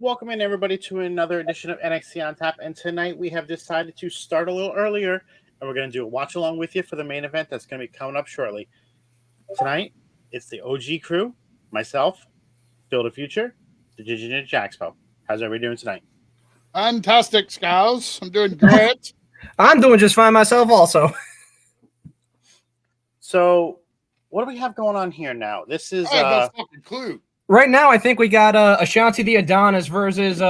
welcome in everybody to another edition of NXT on Tap. And tonight we have decided to start a little earlier, and we're going to do a watch along with you for the main event that's going to be coming up shortly. Tonight, it's the OG crew, myself, Phil the Future, the Digital Jax. How's everybody doing tonight? Fantastic, Scalz. I'm doing great. I'm doing just fine myself also. So, what do we have going on here now? This is no fucking clue. Right now, I think we got Ashanti the Adonis versus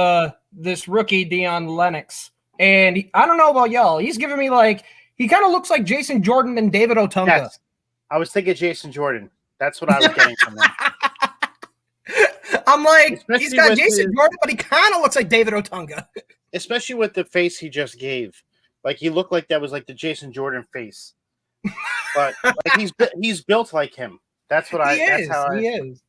this rookie Dion Lennox. And I don't know about y'all. He's giving me he kind of looks like Jason Jordan and David Otunga. Yes. I was thinking Jason Jordan. That's what I was getting from him. I'm like, especially he's got Jason Jordan, but he kind of looks like David Otunga. Especially with the face he just gave. Like, he looked like that was like the Jason Jordan face. But like, he's built like him. That's what he is.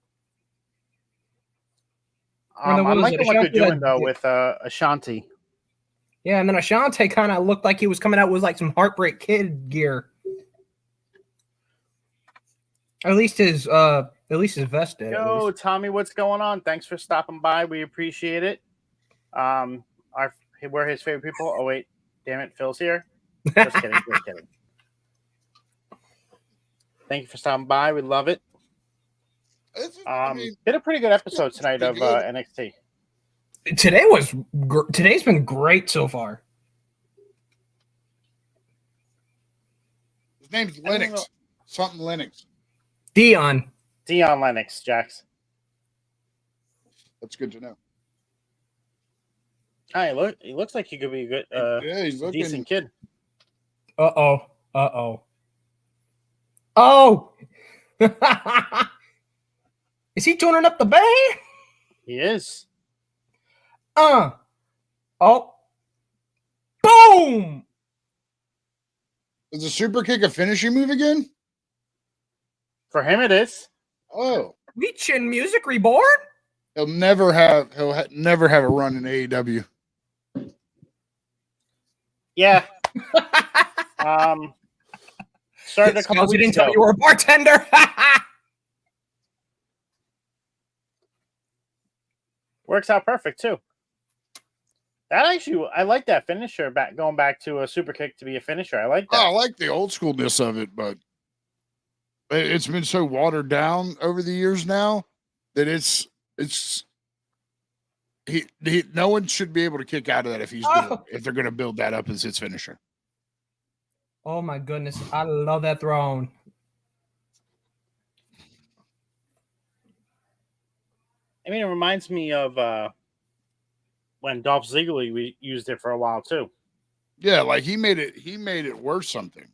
I'm liking what they're doing though with Ashanti. Yeah, and then Ashanti kind of looked like he was coming out with like some Heartbreak Kid gear. At least his vest did. Yo, Tommy, what's going on? Thanks for stopping by. We appreciate it. We're his favorite people. Oh wait, damn it, Phil's here. Just kidding. Just kidding. Thank you for stopping by. We love it. Been a pretty good episode tonight of NXT. Today's been great so far. His name's Lennox. Something Lennox. Dion Lennox, Jax. That's good to know. Hi, he looks like he could be a good, he's looking decent kid. Oh. Oh! Is he tuning up the band? He is. Oh. Boom! Is the super kick a finishing move again? For him, it is. Oh. We Chin Music Reborn? He'll never have a run in AEW. Yeah. Started a couple weeks ago. Didn't tell you were a bartender. Works out perfect too. I like that finisher. Going back to a super kick to be a finisher. I like that. I like the old schoolness of it, but it's been so watered down over the years now that no one should be able to kick out of that if they're going to build that up as his finisher. Oh my goodness, I love that throne. I mean, it reminds me of when Dolph Ziggler used it for a while too. Yeah, like he made it worth something.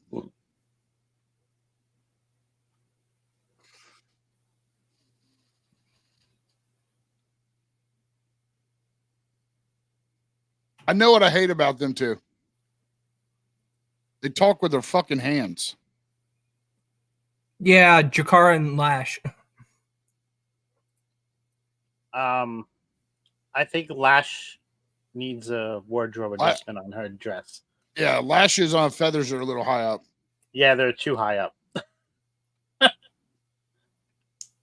I know what I hate about them too. They talk with their fucking hands. Yeah, Jakara and Lash. I think Lash needs a wardrobe adjustment on her dress. Yeah, Lash's on feathers are a little high up. Yeah, they're too high up.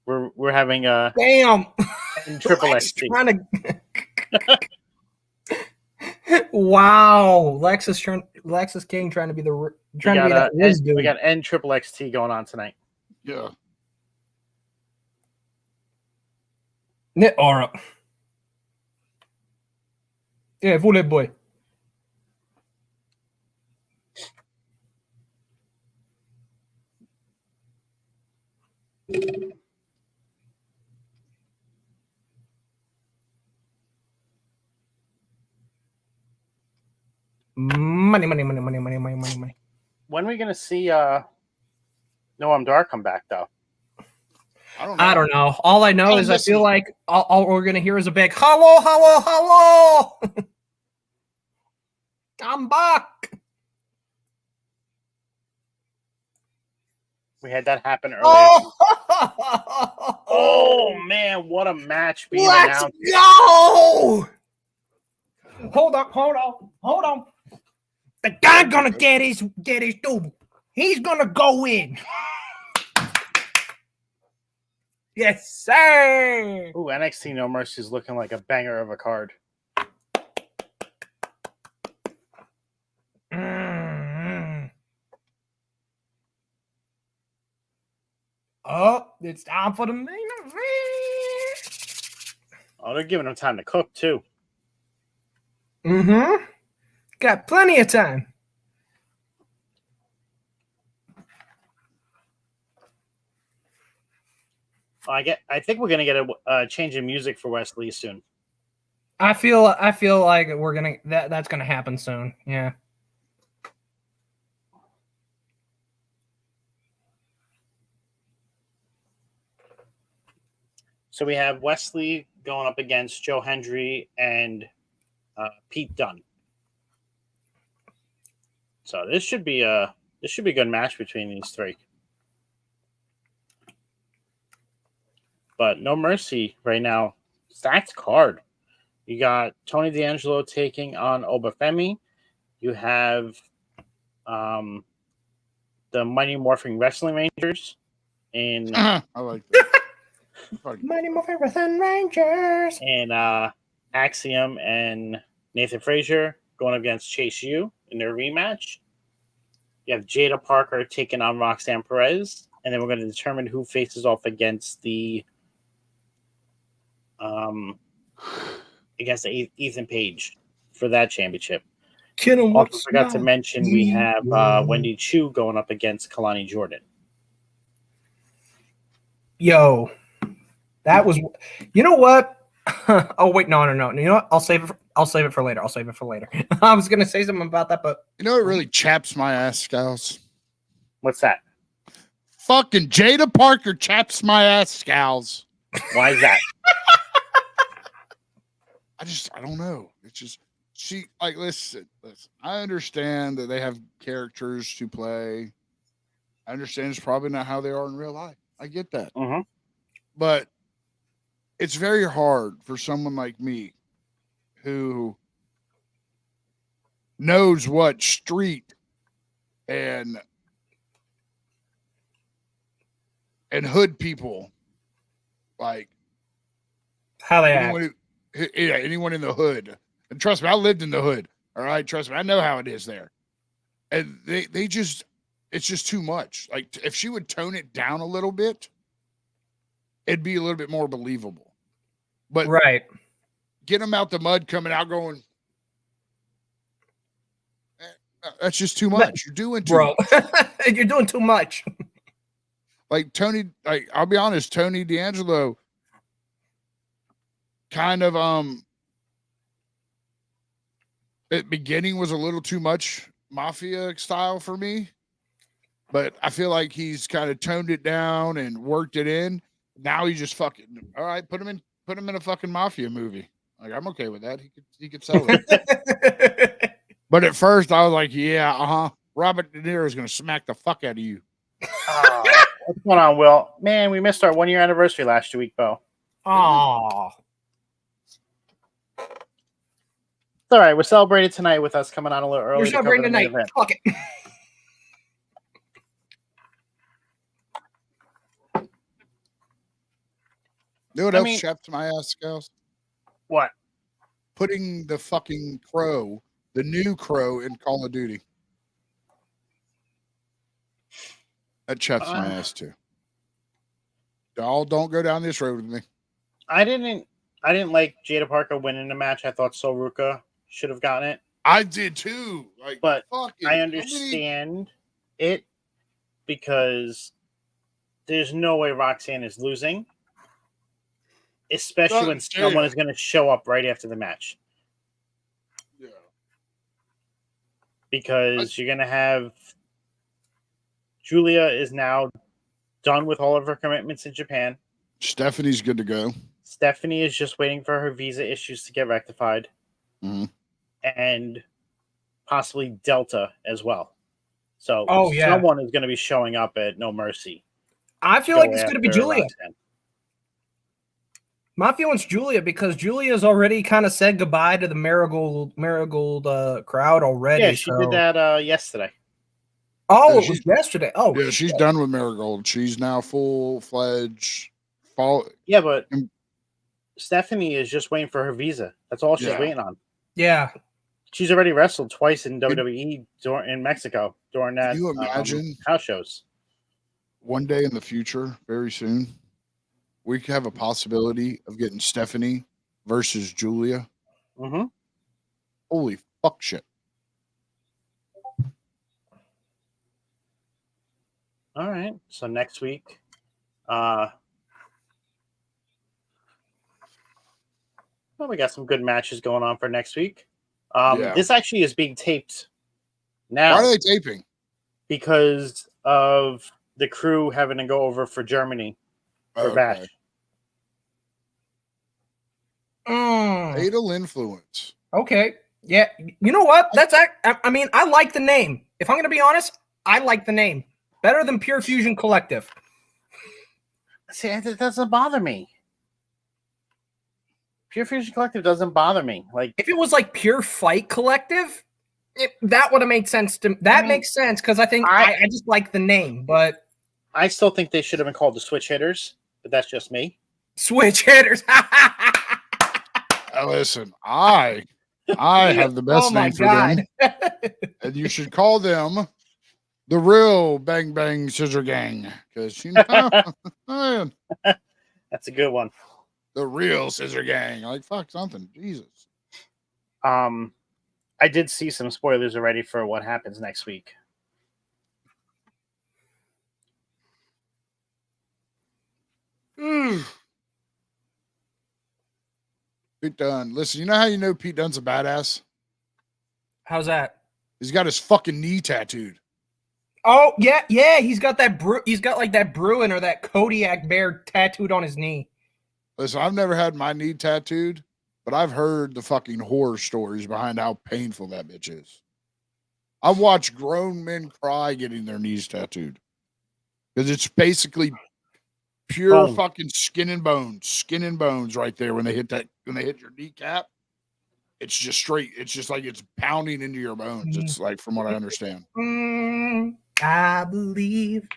we're having a damn triple XT. Wow, Lexus King trying to be we got N triple XT going on tonight. Yeah. Net aura. Yeah, volley boy. Money. When are we gonna see Noam Dar come back though? I don't know. All I know is I feel like all we're gonna hear is a big hello. I'm back. We had that happen earlier. Oh man, what a match being announced. Let's go! Hold on. The guy gonna get his double. He's gonna go in. Yes, sir. Ooh, NXT No Mercy is looking like a banger of a card. Oh, it's time for the main event. Oh, they're giving him time to cook, too. Mm-hmm. Got plenty of time. I think we're gonna get a change in music for Wesley soon. I feel like we're gonna that's gonna happen soon. Yeah. So we have Wesley going up against Joe Hendry and Pete Dunne. So this should be a good match between these three. But No Mercy right now, stacked card. You got Tony D'Angelo taking on Obafemi. You have the Mighty Morphing Wrestling Rangers in I like that. Mighty Morphin Wrestling Rangers. And Axiom and Nathan Frazier going up against Chase U in their rematch. You have Jada Parker taking on Roxanne Perez, and then we're going to determine who faces off against the Ethan Page for that championship. Also forgot to mention we have Wendy Choo going up against Kalani Jordan. Yo, that was. You know what? Oh wait, no. You know what? I'll save it for later. I was gonna say something about that, but You know what really chaps my ass, Scalz? What's that? Fucking Jada Parker chaps my ass, Scalz. Why is that? I don't know. It's just listen. I understand that they have characters to play. I understand it's probably not how they are in real life. I get that. Mm-hmm. But it's very hard for someone like me who knows what street and hood people like how they act. anyone in the hood. And trust me, I lived in the hood. All right, trust me, I know how it is there. And they just, it's just too much. Like if she would tone it down a little bit, it'd be a little bit more believable. But right, get them out the mud, coming out going, that's just too much. You're doing too much. You're doing too much. Like Tony, like I'll be honest, Tony D'Angelo kind of at beginning was a little too much mafia style for me, but I feel like he's kind of toned it down and worked it in. Now he's just fucking all right. Put him in a fucking mafia movie. Like I'm okay with that. He could sell it. But at first I was like, yeah, Robert De Niro is gonna smack the fuck out of you. What's going on, Will? Man, we missed our 1-year anniversary last week, Bo. Oh, It's all right. We're celebrating tonight with us coming on a little early. we're celebrating tonight. Fuck it. You know what else chaps my ass, Scalz? What? Putting the fucking Crow, the new Crow, in Call of Duty. That chaps my ass too. Y'all don't go down this road with me. I didn't like Jada Parker winning the match. I thought Sol Ruka should have gotten it. I did too. Like, but I understand it because there's no way Roxanne is losing, especially when someone is going to show up right after the match. Yeah. Because you're going to have Julia is now done with all of her commitments in Japan. Stephanie's good to go. Stephanie is just waiting for her visa issues to get rectified. Mm-hmm. And possibly Delta as well. So someone is going to be showing up at No Mercy. I feel like it's going to be Julia. Roxanne. My feeling's Julia because Julia's already kind of said goodbye to the Marigold crowd already. Yeah, she did that yesterday. Oh, it was yesterday. Oh, yeah, she's done with Marigold. She's now full-fledged follow. Yeah, but And- Stephanie is just waiting for her visa. That's all she's Yeah. waiting on. Yeah. She's already wrestled twice in WWE in Mexico during that Can you imagine house shows. one day in the future, very soon, we could have a possibility of getting Stephanie versus Julia? Mm-hmm. Holy fuck shit. All right. So next week, well, we got some good matches going on for next week. Yeah. This actually is being taped now. Why are they taping? Because of the crew having to go over for Germany for Bash. Fatal Influence. Okay. Yeah. You know what? I mean, I like the name. If I'm going to be honest, I like the name better than Pure Fusion Collective. See, it doesn't bother me. Pure Fusion Collective doesn't bother me. Like, if it was like Pure Fight Collective, that would have made sense to. That makes sense because I think I just like the name, but I still think they should have been called the Switch Hitters. But that's just me. Switch Hitters. Listen, I have the best name for them, and you should call them the real Bang Bang Scissor Gang, because man, that's a good one. The real Scissor Gang, like fuck something, Jesus. I did see some spoilers already for what happens next week. Pete Dunne. Listen, you know how you know Pete Dunne's a badass? How's that? He's got his fucking knee tattooed. Oh yeah. He's got that. He's got like that Bruin or that Kodiak bear tattooed on his knee. Listen, I've never had my knee tattooed, but I've heard the fucking horror stories behind how painful that bitch is. I've watched grown men cry getting their knees tattooed because it's basically pure fucking skin and bones right there when they hit your kneecap. It's just straight. It's just like it's pounding into your bones. It's like, from what I understand. I believe.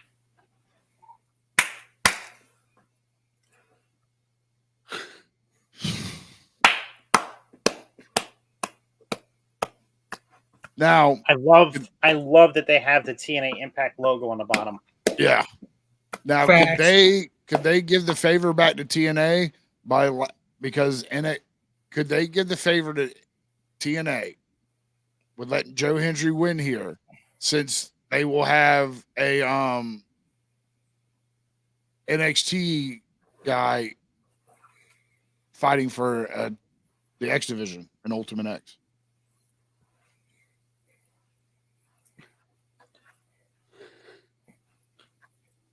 Now, I love that they have the TNA Impact logo on the bottom. Yeah. Now, Facts. could they give the favor back to TNA could they give the favor to TNA with letting Joe Hendry win here, since they will have a NXT guy fighting for the X division in Ultimate X?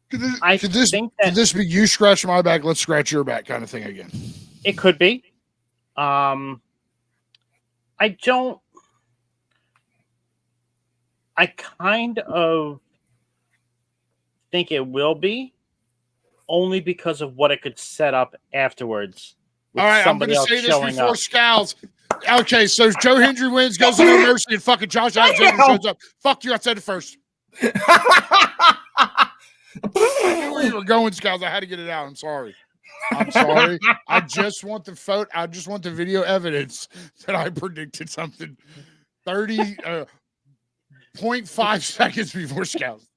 Could this be you scratch my back, let's scratch your back kind of thing again? It could be. I kind of think it will be, only because of what it could set up afterwards. All right, I'm going to say this before Scalz. Okay, so Joe Hendry wins, goes to No Mercy, and fucking Josh Alexander shows up. Fuck you, I said it first. I knew where you were going, Scalz. I had to get it out. I'm sorry. I just want the photo. I just want the video evidence that I predicted something 30.5 seconds before Scalz.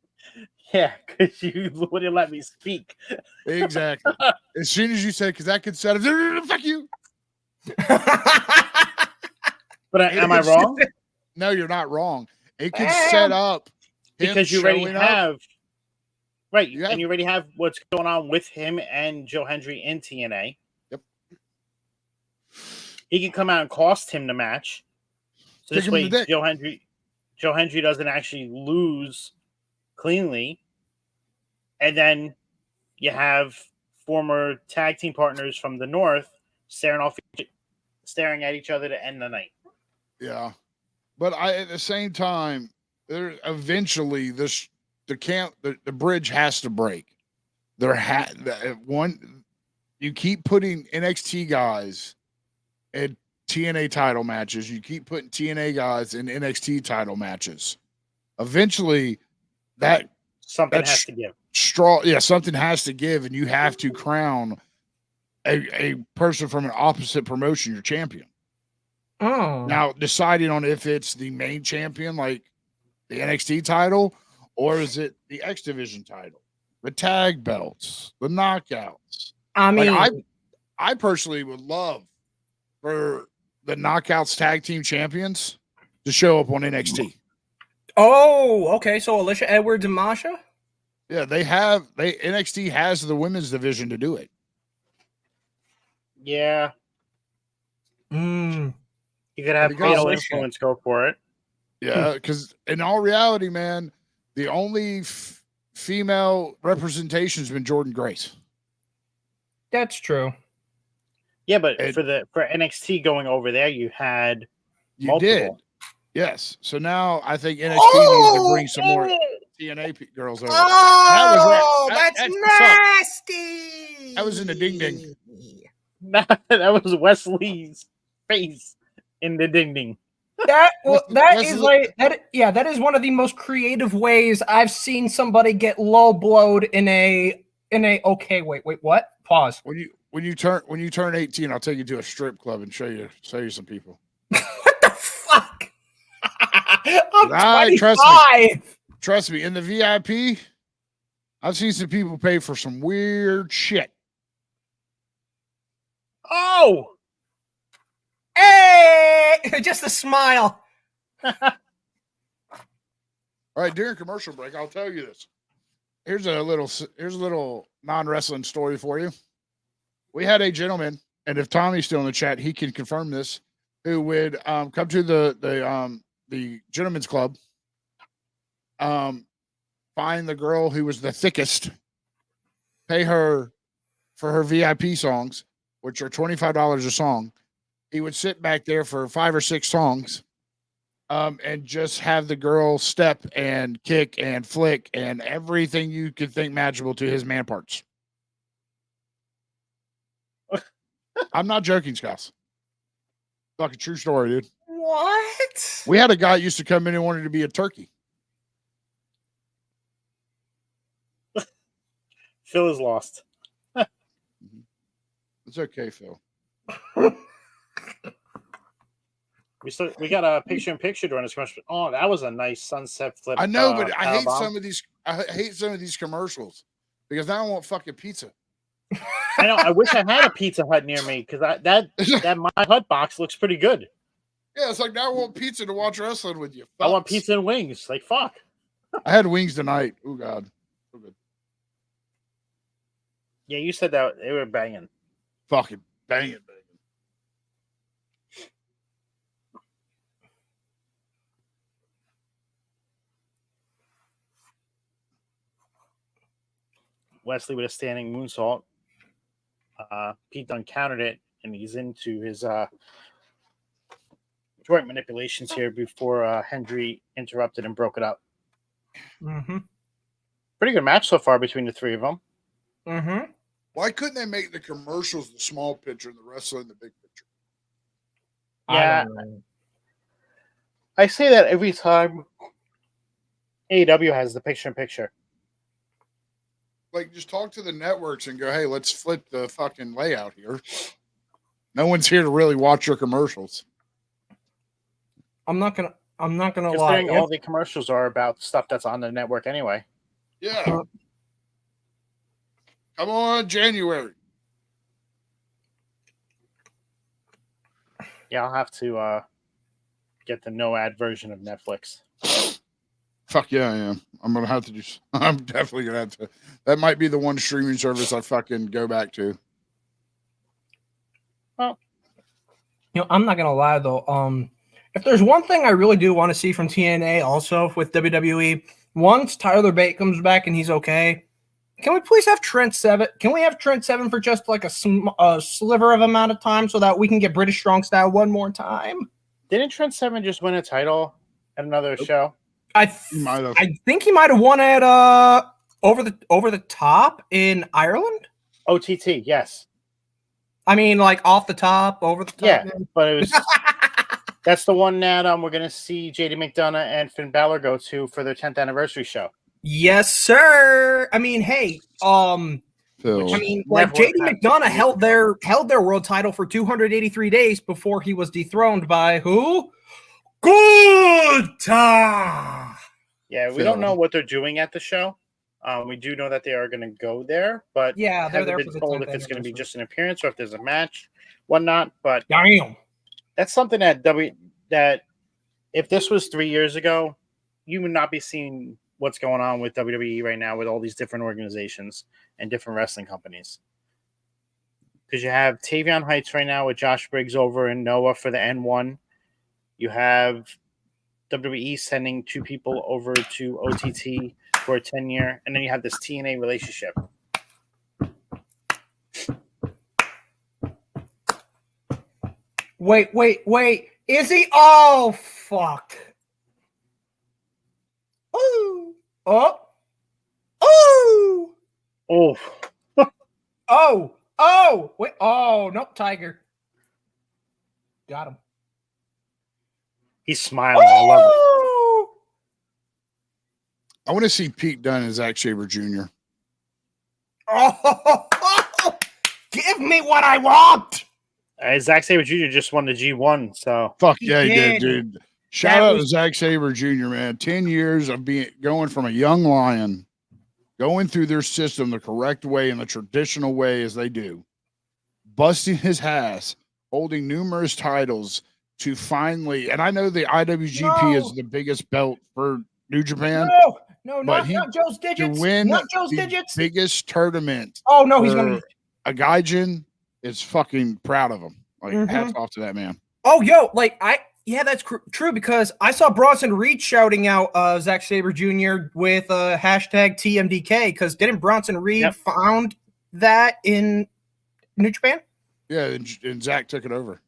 Yeah, because you wouldn't let me speak. Exactly. As soon as you said, because that could set up. Fuck you. But am I wrong? No, you're not wrong. It could set up because you already have. Right, you already have what's going on with him and Joe Hendry in TNA. Yep. He can come out and cost him the match. So this way, Joe Hendry doesn't actually lose cleanly. And then you have former tag team partners from the North staring at each other to end the night. Yeah. But at the same time, eventually the bridge has to break. You keep putting NXT guys in TNA title matches. You keep putting TNA guys in NXT title matches. Eventually, that something has to give. Something has to give, and you have to crown a person from an opposite promotion your champion. Oh. Now, deciding on if it's the main champion, like the NXT title, or is it the X Division title, the tag belts, the knockouts. I mean, like, I personally would love for the knockouts tag team champions to show up on NXT. Oh, okay. So Alicia Edwards and Masha? Yeah, NXT has the women's division to do it. Yeah. Mm. You could have Fatal Influence go for it. Yeah, because in all reality, man, the only female representation has been Jordan Grace. That's true. Yeah, but for NXT going over there, you had multiple. Did. Yes. So now I think NXT needs to bring some more TNA girls over. Oh, that's nasty. That was in the ding ding. That was Wesley's face in the ding ding. That is one of the most creative ways I've seen somebody get low blowed in a okay, wait, what? Pause. When you turn 18, I'll take you to a strip club and show you some people. What the fuck? I'm 25. Trust me, in the VIP, I've seen some people pay for some weird shit. Oh! Hey! Just a smile. All right, during commercial break, I'll tell you this. Here's a little non-wrestling story for you. We had a gentleman, and if Tommy's still in the chat, he can confirm this, who would come to the gentleman's club, find the girl who was the thickest, pay her for her VIP songs, which are $25 a song. He would sit back there for 5 or 6 songs, and just have the girl step and kick and flick and everything you could think magical to his man parts. I'm not joking, Scalz. Fucking true story, dude. What? We had a guy used to come in and wanted to be a turkey. Phil is lost. It's okay, Phil. We got a picture-in-picture during this commercial. Oh, that was a nice sunset flip. I know, but I hate some of these. I hate some of these commercials because now I want fucking pizza. I know. I wish I had a Pizza Hut near me because that My Hut box looks pretty good. Yeah, it's like now I want pizza to watch wrestling with you. I want pizza and wings. Like fuck. I had wings tonight. Oh God, so good. Yeah, you said that they were banging. Fucking banging. Wesley with a standing moonsault. Pete Dunne countered it, and he's into his joint manipulations here before Hendry interrupted and broke it up. Mm-hmm. Pretty good match so far between the three of them. Mm-hmm. Why couldn't they make the commercials the small picture and the wrestling the big picture? Yeah, I say that every time AEW has the picture-in-picture. Like, just talk to the networks and go, hey, let's flip the fucking layout here. No one's here to really watch your commercials. I'm not gonna lie. Considering all the commercials are about stuff that's on the network anyway. Yeah. Come on, January. Yeah, I'll have to get the no ad version of Netflix. Fuck yeah, I am. I'm definitely gonna have to. That might be the one streaming service I fucking go back to. Well, I'm not gonna lie though. If there's one thing I really do want to see from TNA, also with WWE, once Tyler Bate comes back and he's okay, can we please have Trent Seven? Can we have Trent Seven for just like a sliver of amount of time so that we can get British Strong Style one more time? Didn't Trent Seven just win a title at another show? I think he might have won at over the top in Ireland. OTT, yes. I mean, like off the top, over the top. Yeah, but it was. That's the one that we're gonna see JD McDonough and Finn Balor go to for their 10th anniversary show. Yes, sir. I mean, hey, Phil. I mean, like Never JD happened. McDonough held their world title for 283 days before he was dethroned by who? Good time. Yeah, we Phil. don't know what they're doing at the show. We do know that they are going to go there, but Yeah, they're haven't there been for the told 10th if it's going to be anniversary. just an appearance or if there's a match, whatnot. But Damn. that's something that that if this was 3 years ago, you would not be seeing what's going on with WWE right now with all these different organizations and different wrestling companies. Because you have Tavion Heights right now with Josh Briggs over in Noah for the N1. You have WWE sending 2 people over to OTT for a 10-year, and then you have this TNA relationship. Wait. Is he? Oh, fuck. Ooh. Oh. Ooh. Oh, Oh. Wait. Oh, nope. Tiger. Got him. he's smiling. I love it. Ooh. I want to see Pete Dunne as Zack Sabre Jr. Oh, give me what I want. Zack Sabre Jr. just won the G1, so Fuck He yeah, he did, did. dude. Shout out to Zack Sabre Jr., man. 10 years of going from a young lion, going through their system the correct way and the traditional way as they do, busting his ass, holding numerous titles to finally, and I know the IWGP is the biggest belt for New Japan. No, but not Joe's to digits. win Not Joe's the digits. biggest tournament Oh no, he's gonna. a gaijin is fucking proud of him. Like Mhm. hats off to that man. Oh, yo, that's true because I saw Bronson Reed shouting out Zack Sabre Jr. with hashtag TMDK because didn't Bronson Reed found that in New Japan? Yeah, and Zach took it over.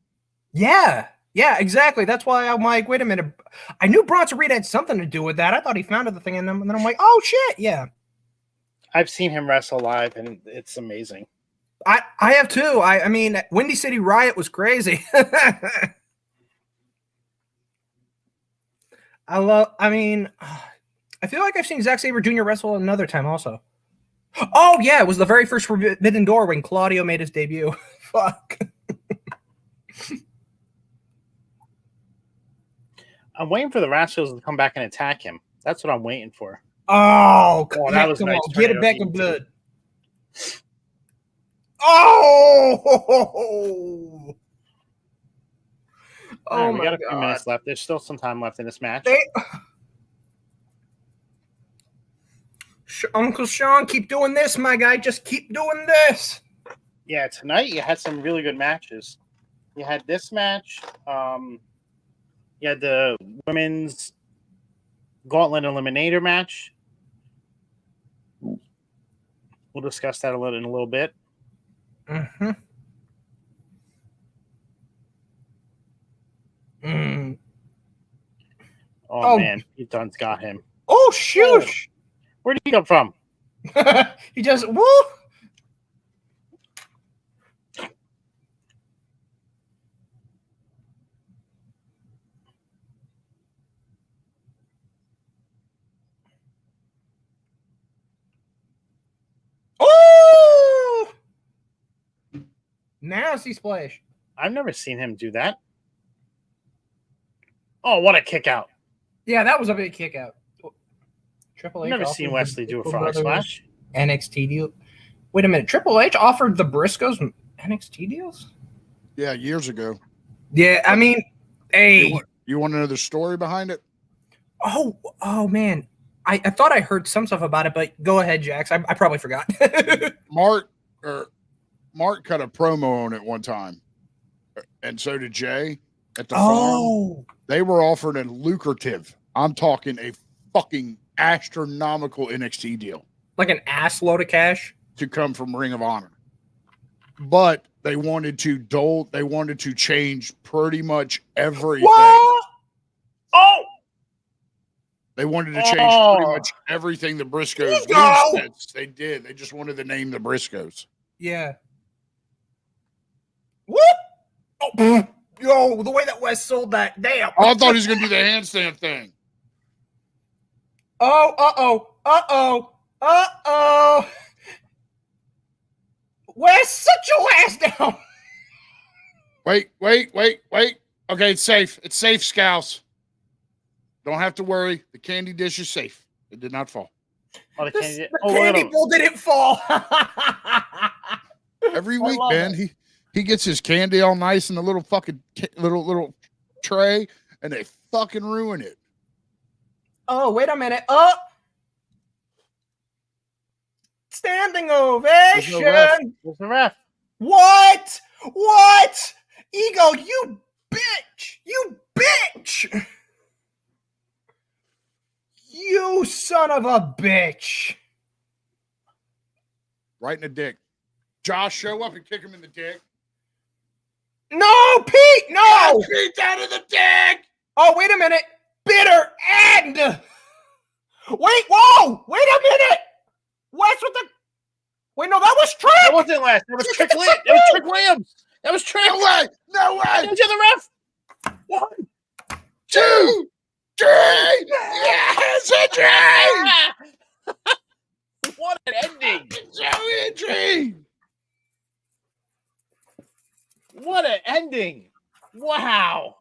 Yeah, exactly. That's why I'm like, wait a minute. I knew Bronson Reed had something to do with that. I thought he founded the thing, and then I'm like, oh shit, yeah. I've seen him wrestle live, and it's amazing. I have too. I mean, Windy City Riot was crazy. I feel like I've seen Zack Sabre Jr. wrestle another time also. Oh yeah, it was the very first Forbidden Door when Claudio made his debut. Fuck. I'm waiting for the Rascals to come back and attack him. That's what I'm waiting for. Oh, that was come nice. on, get it back in blood. Oh! All right, we got a few minutes left. There's still some time left in this match. Uncle Sean, keep doing this, my guy. Just keep doing this. Yeah, tonight you had some really good matches. You had this match. You had the women's Gauntlet Eliminator match. We'll discuss that in a little bit. Mm-hmm. Oh man, Pete Dunne's got him. Oh shoot! Oh, where did he come from? He just woo. Oh! Nasty splash. I've never seen him do that. Oh, what a kick out. Yeah, that was a big kick out. Triple H. I've never seen Wesley do a frog splash. NXT deal. Wait a minute. Triple H offered the Briscoes NXT deals? Yeah, years ago. Yeah, I mean, hey. You want to know the story behind it? Oh man. I thought I heard some stuff about it, but go ahead, Jax. I probably forgot. Mark cut a promo on it one time, and so did Jay at the farm. They were offered a lucrative, I'm talking a fucking astronomical NXT deal. Like an ass load of cash? To come from Ring of Honor. But they wanted to change pretty much everything. What? Oh! They wanted to change pretty much everything the Briscoes did. They did. They just wanted to name the Briscoes. Yeah. What? Oh, yo, the way that Wes sold that. Damn. I thought he was going to do the handstand thing. Oh, Uh-oh. Uh-oh. Wes, sit your ass down. Wait. Okay, it's safe. It's safe, Scalz. Don't have to worry. The candy dish is safe. It did not fall. Oh, the candy, The candy bowl didn't fall. Every week, man, he gets his candy all nice in the little fucking little tray, and they fucking ruin it. Oh, wait a minute. Standing ovation. Where's the ref? What? Ego, you bitch. You bitch. You son of a bitch. Right in the dick. Josh, show up and kick him in the dick. No, Pete, no. Pete down in the dick. Oh, wait a minute. Bitter end. Wait, whoa. Wait a minute. What's with the... Wait, no, that was Trick. That wasn't last. That was Trick Williams. That was Trick Williams. That was Trick. No way. Into the ref. 1, 2, 3. Yes, Hendry. What an ending. Hendry. What an ending. Wow.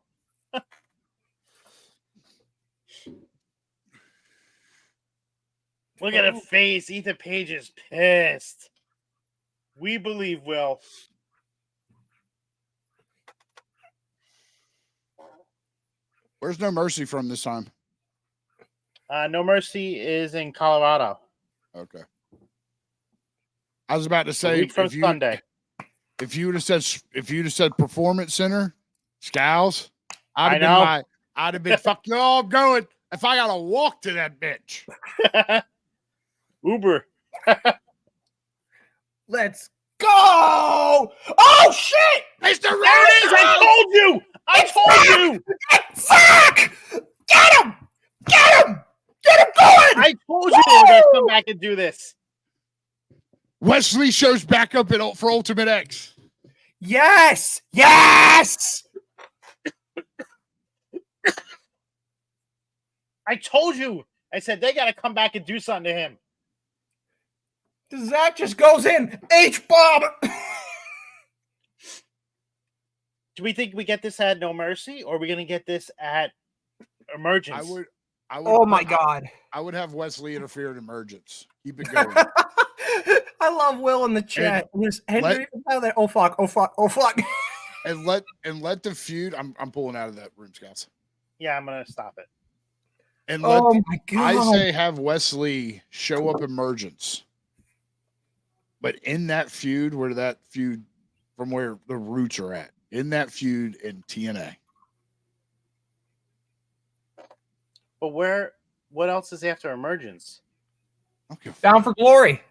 Look at her face. Ethan Page is pissed. We believe Will. Where's No Mercy from this time? No Mercy is in Colorado. Okay. I was about to say From Sunday. If you would have said Performance Center, Scalz, I'd have been fuck no, I'm going. If I gotta walk to that bitch. Uber. Let's go! Oh shit! Mr. There it is! I told you! Fuck! Get him! Get him! Get him going! I told you they were gonna come back and do this. Wesley shows back up for Ultimate X. Yes! Yes! I told you. I said they gotta come back and do something to him. Zach just goes in. H-bomb! Do we think we get this at No Mercy, or are we gonna get this at Emergence? I would. Oh my god! I would have Wesley interfere in Emergence. Keep it going. I love Will in the chat. There's Hendry. Oh fuck! Oh fuck! Oh fuck! and let the feud. I'm pulling out of that room, Scouts. Yeah, I'm gonna stop it. And my god! I say have Wesley show up Emergence, but in that feud, where the roots are at, in that feud in TNA. But what else is after Emergence? Okay. Bound for Glory.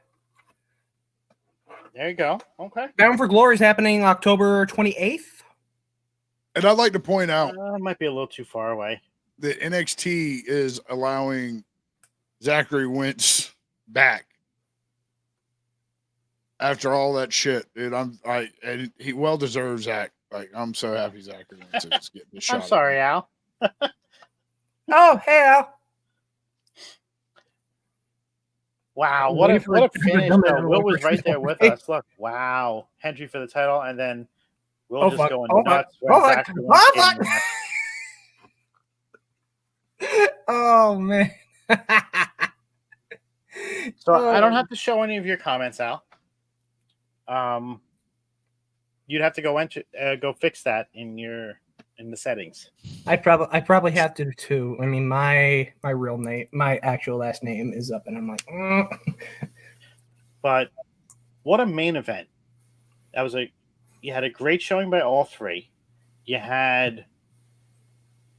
There you go. Okay. Bound for Glory is happening October 28th. And I'd like to point out It might be a little too far away. that NXT is allowing Zachary Wentz back after all that shit, dude. And he well deserves Zach. Like, I'm so happy Zachary Wentz is getting this shot. I'm sorry, Al. Oh, hey, Al. Wow, what a finish! Though. Will was right there with us. Look, wow, Hendry for the title, and then Will just going nuts. Oh man! So I don't have to show any of your comments, Al. You'd have to go fix that in the settings. I probably have to too. I mean, my real name, my actual last name is up, and I'm like, But what a main event! You had a great showing by all three. You had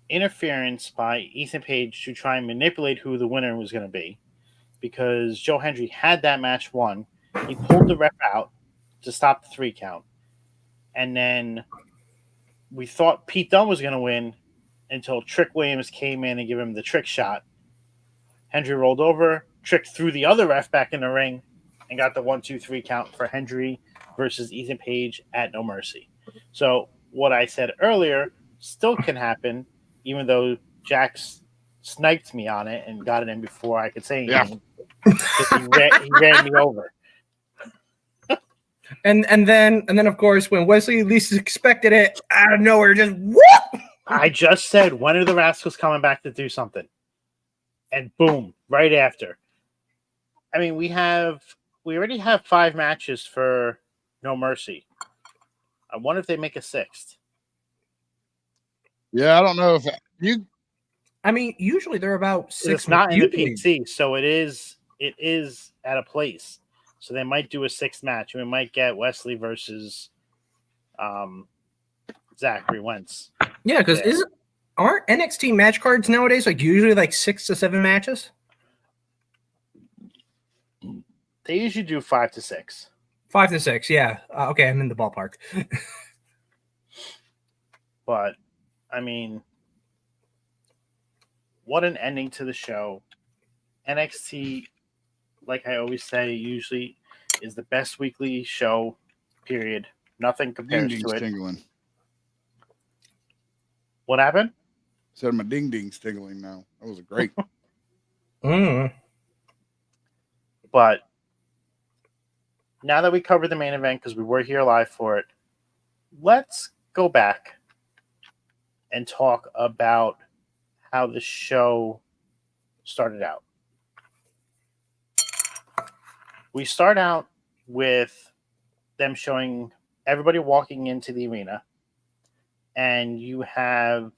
interference by Ethan Page to try and manipulate who the winner was going to be, because Joe Hendry had that match won. He pulled the ref out to stop the 3 count, and then we thought Pete Dunne was going to win until Trick Williams came in and gave him the trick shot. Hendry rolled over. Trick threw the other ref back in the ring and got the 1-2-3 count for Hendry versus Ethan Page at No Mercy. So what I said earlier still can happen, even though Jax sniped me on it and got it in before I could say anything. because he ran me over. And then of course when Wesley least expected it, out of nowhere, just whoop! I just said, when are the Rascals coming back to do something? And boom, right after. I mean, we already have 5 matches for No Mercy. I wonder if they make a 6th. Yeah, I don't know if you. I mean, usually they're about 6. It's not in the usually. PC, so it is at a place. So they might do a 6th match. We might get Wesley versus Zachary Wentz. Yeah, because aren't NXT match cards nowadays like usually like 6 to 7 matches? They usually do 5 to 6. 5 to 6, yeah. Okay, I'm in the ballpark. But I mean, what an ending to the show. NXT, like I always say, usually is the best weekly show, period. Nothing compares to it. Tingling. What happened? Said my ding ding's tingling now. That was great. But now that we covered the main event, because we were here live for it, let's go back and talk about how the show started out. We start out with them showing everybody walking into the arena, and you have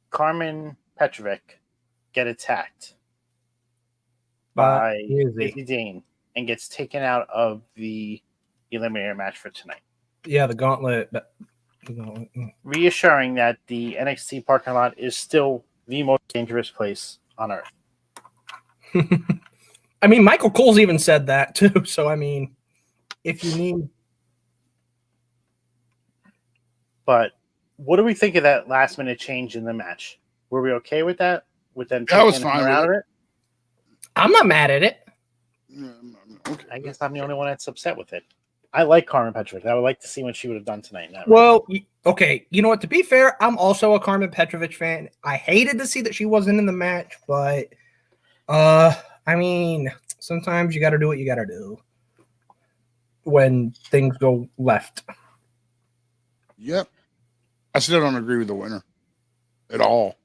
Carmen Petrovic get attacked by Izzy Dane and gets taken out of the Eliminator match for tonight. Yeah, the Gauntlet. Reassuring that the NXT parking lot is still the most dangerous place on earth. I mean, Michael Cole's even said that too. So, I mean, if you need. But what do we think of that last minute change in the match? Were we okay with that? With them I was taking fine her with out it. of it? I'm not mad at it. Okay. I guess I'm the only one that's upset with it. I like Carmen Petrovic. I would like to see what she would have done tonight. Well, okay. You know what? To be fair, I'm also a Carmen Petrovic fan. I hated to see that she wasn't in the match, but I mean, sometimes you got to do what you got to do when things go left. Yep. I still don't agree with the winner at all.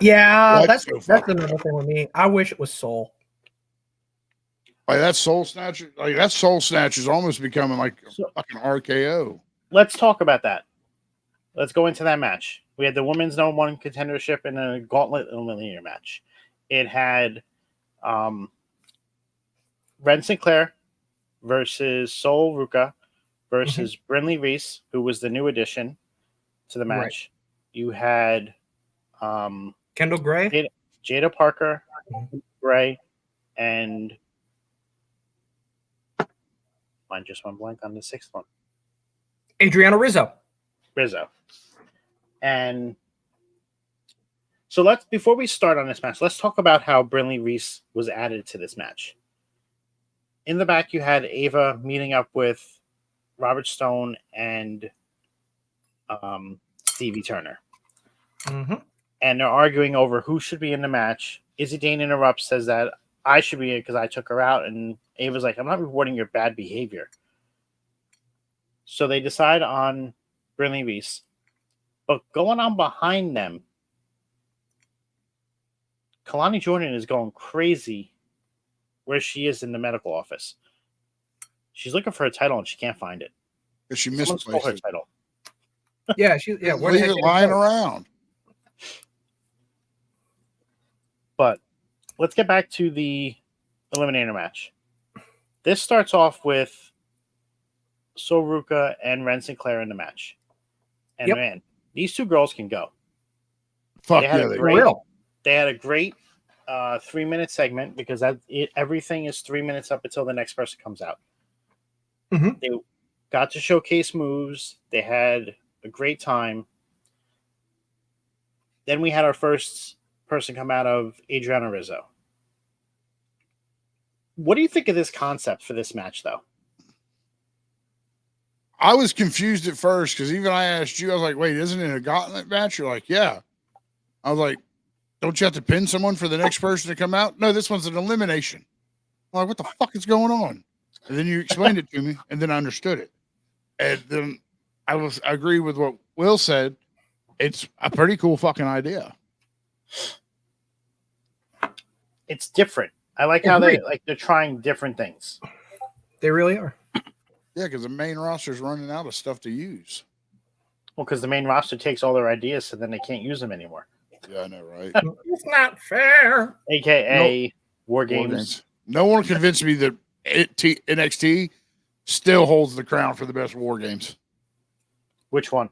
Yeah, that's so another thing with me. I wish it was Soul. Like that Soul Snatcher, is almost becoming like a fucking RKO. Let's talk about that. Let's go into that match. We had the women's No. 1 contendership and a Gauntlet Eliminator match. It had Ren Sinclair versus Sol Ruca versus Brinley Reese, who was the new addition to the match. Right. You had Kendall Gray, Jada Parker, Gray, and mine just went blank on the 6th one. Adriana Rizzo. And so before we start on this match, let's talk about how Brinley Reese was added to this match. In the back, you had Ava meeting up with Robert Stone and Stevie Turner. Mm-hmm. And they're arguing over who should be in the match. Izzy Dane interrupts, says that I should be in because I took her out. And Ava's like, I'm not rewarding your bad behavior. So they decide on Brinley Reese. But going on behind them, Kalani Jordan is going crazy where she is in the medical office. She's looking for a title and she can't find it. She misplaced her it. title. Yeah, where leave it lying around. But let's get back to the Eliminator match. This starts off with Sol Ruca and Ren Sinclair in the match. And man, these two girls can go. Fuck they had a great 3-minute segment because everything is 3 minutes up until the next person comes out. Mm-hmm. They got to showcase moves. They had a great time. Then we had our first person come out of Adriana Rizzo. What do you think of this concept for this match, though? I was confused at first because even I asked you, I was like, wait, isn't it a Gauntlet match? You're like, yeah. I was like, don't you have to pin someone for the next person to come out? No, this one's an elimination. I'm like, what the fuck is going on? And then you explained it to me, and then I understood it. And then I agree with what Will said. It's a pretty cool fucking idea. It's different. I like how they're trying different things. They really are. Yeah, because the main roster's running out of stuff to use. Well, because the main roster takes all their ideas, so then they can't use them anymore. Yeah, I know, right? It's not fair. AKA War Games. No one convinced me that NXT still holds the crown for the best War Games. Which one?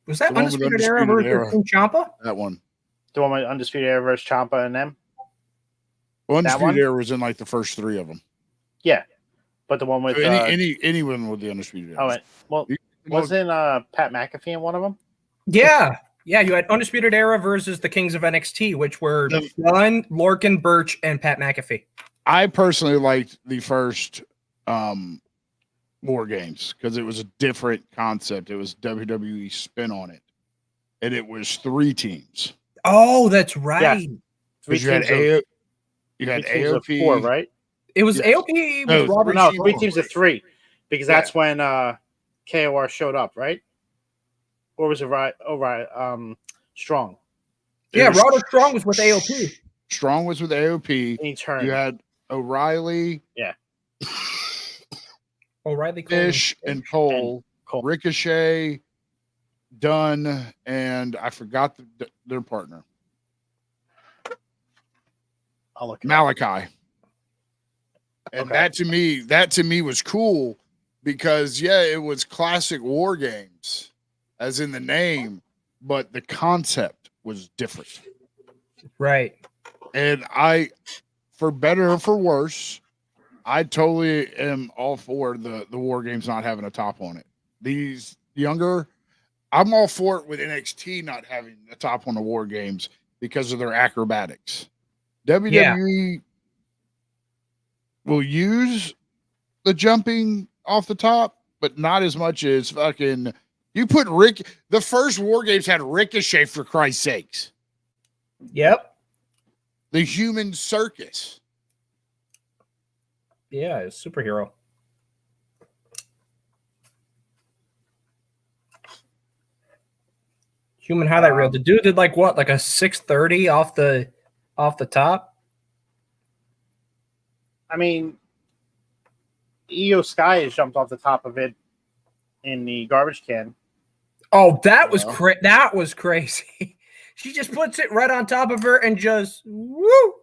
Was that Undisputed Era versus King Ciampa? That one. The one with Undisputed Era versus Ciampa and them? Well, Undisputed Era was in like the first 3 of them. Yeah. But the one with anyone with the Undisputed Era. Wasn't Pat McAfee in one of them? Yeah. Yeah, you had Undisputed Era versus the Kings of NXT, which were Dunne, Lorcan, Birch, and Pat McAfee. I personally liked the first War Games because it was a different concept. It was WWE spin on it. And it was 3 teams. Oh, that's right. Yeah. You had AOP. 4, right? It was AOP with Robert. No, 3 teams of 3. Because that's when KOR showed up, right? Or was it right? Oh, right. Strong. Yeah, Robert Strong was with AOP. Strong was with AOP. And he turned. You had O'Reilly. Yeah. O'Reilly, Fish, and Cole. Ricochet, Dunne, and I forgot their partner. I'll look Malachi. And that to me was cool because it was classic War Games, as in the name, but the concept was different. Right. And for better or for worse, I totally am all for the War Games not having a top on it. These younger, I'm all for it with NXT not having a top on the War Games because of their acrobatics. WWE will use the jumping off the top, but not as much as fucking you put the first War Games had Ricochet, for Christ's sakes. Yep. The human circus. Yeah, it's a superhero. Human highlight reel. The dude did like a 630 off the top. I mean, Io Sky has jumped off the top of it in the garbage can. Oh, that was that was crazy. She just puts it right on top of her and just woo.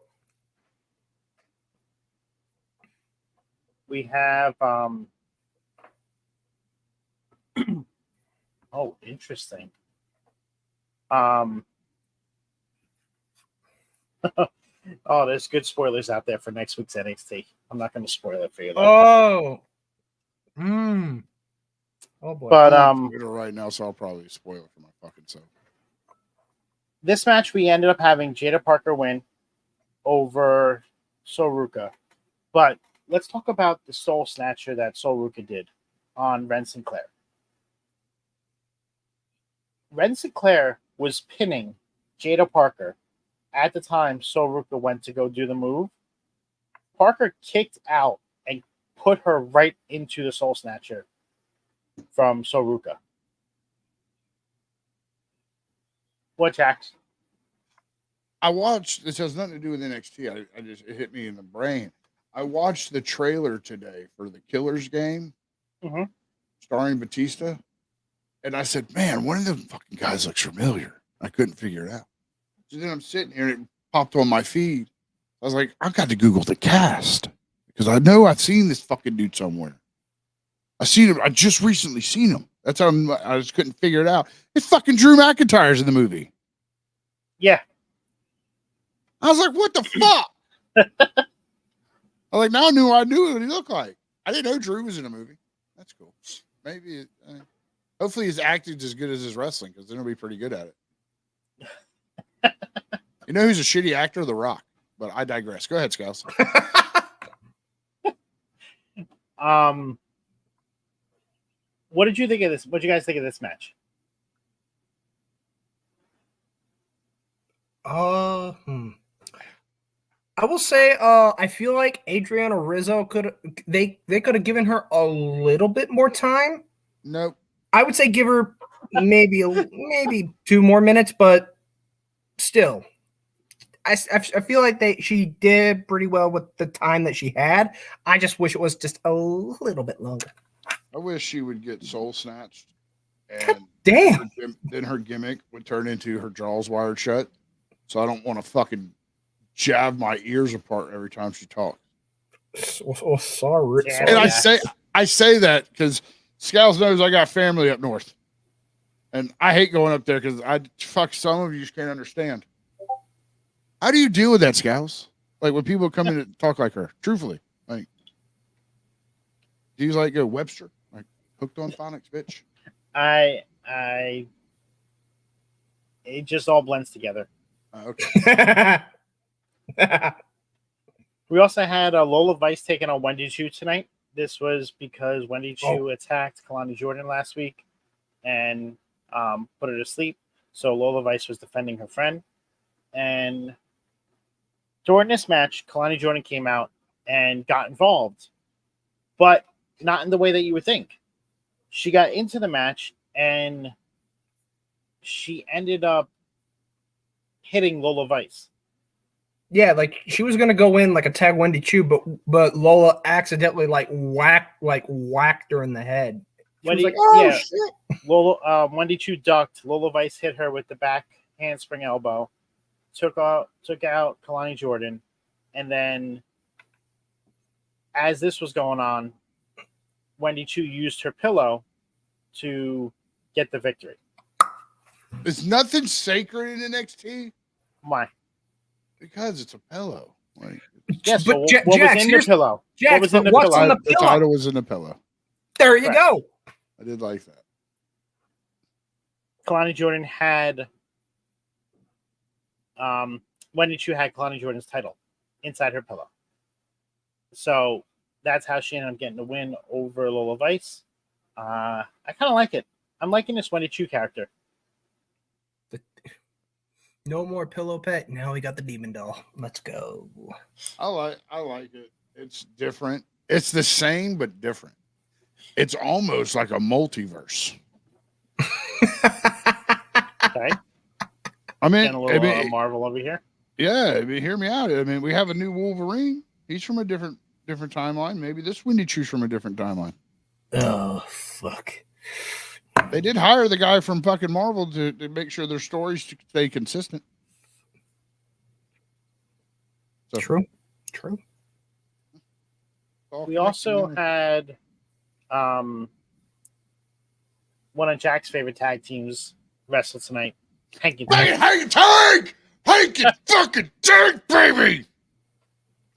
We have oh, interesting. Oh, there's good spoilers out there for next week's NXT. I'm not going to spoil it for you, though. Oh boy. But right now, so I'll probably spoil it for my fucking self. This match we ended up having Jada Parker win over Soruka. But let's talk about the Soul Snatcher that Soruka did on Ren Sinclair. Ren Sinclair was pinning Jada Parker at the time Soruka went to go do the move. Parker kicked out and put her right into the Soul Snatcher from Soruka. What, Jax? I watched, this has nothing to do with NXT. It hit me in the brain. I watched the trailer today for the Killers game, starring Batista. And I said, man, one of them fucking guys looks familiar. I couldn't figure it out. So then I'm sitting here and it popped on my feed. I was like, I've got to Google the cast because I know I've seen this fucking dude somewhere. I seen him. I just recently seen him. That's how I just couldn't figure it out. It's fucking Drew McIntyre's in the movie. Yeah. I was like, what the fuck? I was like, now I knew what he looked like. I didn't know Drew was in a movie. That's cool. Maybe, hopefully his acting's as good as his wrestling because then he'll be pretty good at it. You know who's a shitty actor? The Rock. But I digress. Go ahead, Scalz. What did you think of this? What did you guys think of this match? I will say, I feel like Adriana Rizzo could have given her a little bit more time. Nope. I would say give her maybe 2 more minutes, but still, I feel like she did pretty well with the time that she had. I just wish it was just a little bit longer. I wish she would get soul snatched, God and damn. then her gimmick would turn into her jaws wired shut. So I don't want to fucking jab my ears apart every time she talks. Oh, sorry. Yeah, And yeah. I say that because Scalz knows I got family up north, and I hate going up there because some of you just can't understand. How do you deal with that, Scalz? Like when people come in and talk like her, truthfully, like, do you like go Webster, like hooked on phonics, bitch? It just all blends together. Okay. We also had Lola Vice taking on Wendy Choo tonight. This was because Wendy Choo attacked Kalani Jordan last week and put her to sleep. So Lola Vice was defending her friend. And during this match, Kalani Jordan came out and got involved, but not in the way that you would think. She got into the match and she ended up hitting Lola Vice. Yeah, like she was gonna go in like attack Wendy Choo, but Lola accidentally whacked her in the head. She was like, "Oh shit!" Wendy Choo ducked. Lola Vice hit her with the back handspring elbow, took out Kalani Jordan, and then as this was going on, Wendy Choo used her pillow to get the victory. Is nothing sacred in NXT? Why? Because it's a pillow. Like, yes, but what was in the pillow? Jax, what was in the what's pillow? in the the pillow? title was in the pillow. There you go. I did like that. Kalani Jordan had Wendy Choo had Kalani Jordan's title inside her pillow. So that's how she ended up getting the win over Lola Vice. I kind of like it. I'm liking this Wendy Choo character. No more pillow pet. Now we got the demon doll. Let's go. I like it. It's different. It's the same but different. It's almost like a multiverse. Okay. I mean, Getting a little Marvel over here. Yeah, I mean, hear me out. I mean, we have a new Wolverine. He's from a different timeline. Maybe this Wendy Choo's from a different timeline. Oh fuck. They did hire the guy from fucking Marvel to make sure their stories stay consistent. So, True. We also had one of Jack's favorite tag teams wrestle tonight. Hank and fucking Tank, baby!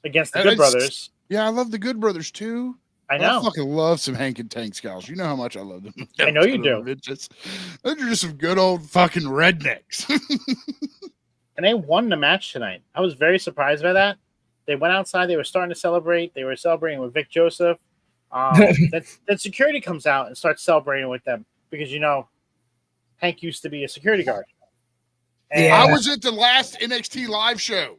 Against the Good Brothers. Yeah, I love the Good Brothers too. I know. I fucking love some Hank and Tank Scalz. You know how much I love them. I know you do. Those are just some good old fucking rednecks. And they won the match tonight. I was very surprised by that. They went outside. They were starting to celebrate. They were celebrating with Vic Joseph. Then security comes out and starts celebrating with them because, Hank used to be a security guard. And I was at the last NXT live show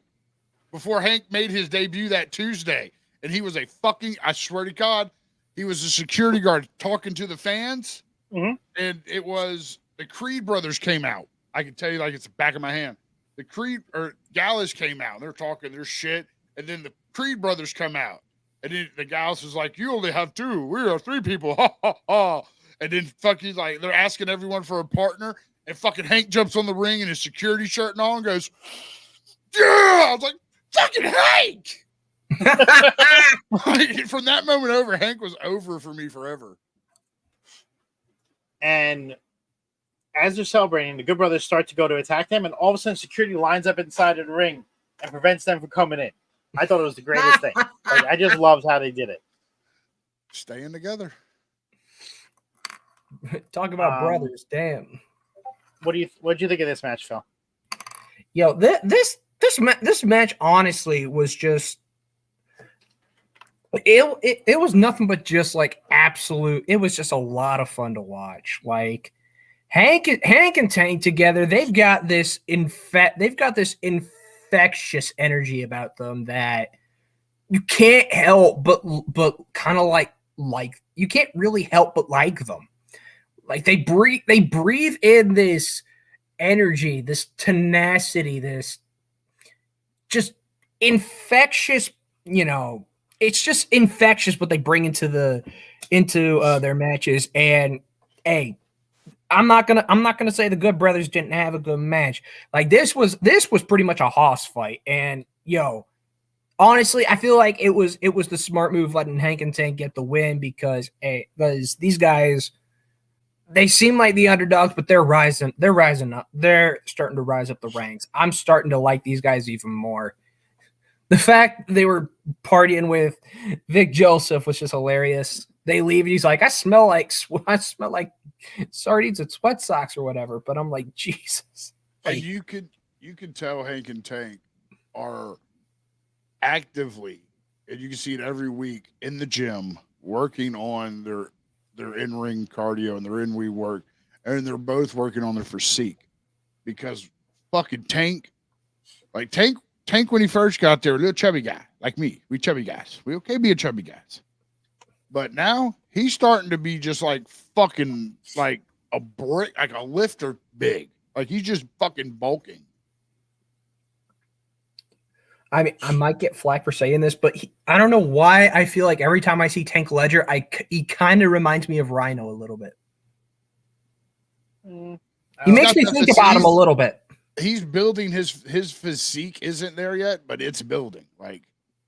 before Hank made his debut that Tuesday. And he was I swear to God, he was a security guard talking to the fans. Mm-hmm. And it was the Creed brothers came out. I can tell you like it's the back of my hand. The Creed or Gallus came out. They're talking their shit. And then the Creed brothers come out. And then the Gallus was like, you only have 2. We are 3 people. Ha, ha, ha. And then fucking they're asking everyone for a partner. And fucking Hank jumps on the ring in his security shirt and all and goes, yeah! I was like, fucking Hank! From that moment over, Hank was over for me forever. And as they're celebrating, the Good Brothers start to go to attack them, and all of a sudden, security lines up inside of the ring and prevents them from coming in. I thought it was the greatest thing. I just loved how they did it. Staying together. Talk about brothers, damn. What did you think of this match, Phil? Yo, this match honestly was just. It was nothing but just absolute. It was just a lot of fun to watch. Hank and Tank together, they've got this infectious energy about them that you can't help but kind of like you can't really help but like them. Like they breathe in this energy, this tenacity, this just infectious, it's just infectious what they bring into their matches. And hey, I'm not gonna say the Good Brothers didn't have a good match. Like this was pretty much a hoss fight. And honestly, I feel like it was the smart move letting Hank and Tank get the win because these guys, they seem like the underdogs, but they're rising up. They're starting to rise up the ranks. I'm starting to like these guys even more. The fact they were partying with Vic Joseph was just hilarious. They leave and he's like, I smell like sardines and sweat socks or whatever. But I'm like, Jesus. And you could tell Hank and Tank are actively, and you can see it every week in the gym, working on their in-ring cardio and their in-ring work, and they're both working on their physique. Because fucking Tank when he first got there, a little chubby guy like me. We chubby guys. We okay being chubby guys. But now he's starting to be just like fucking like a brick, like a lifter big. Like he's just fucking bulking. I mean, I might get flack for saying this, but I don't know why I feel like every time I see Tank Ledger, he kind of reminds me of Rhino a little bit. He makes me think about him a little bit. He's building his physique isn't there yet, but it's building. Like,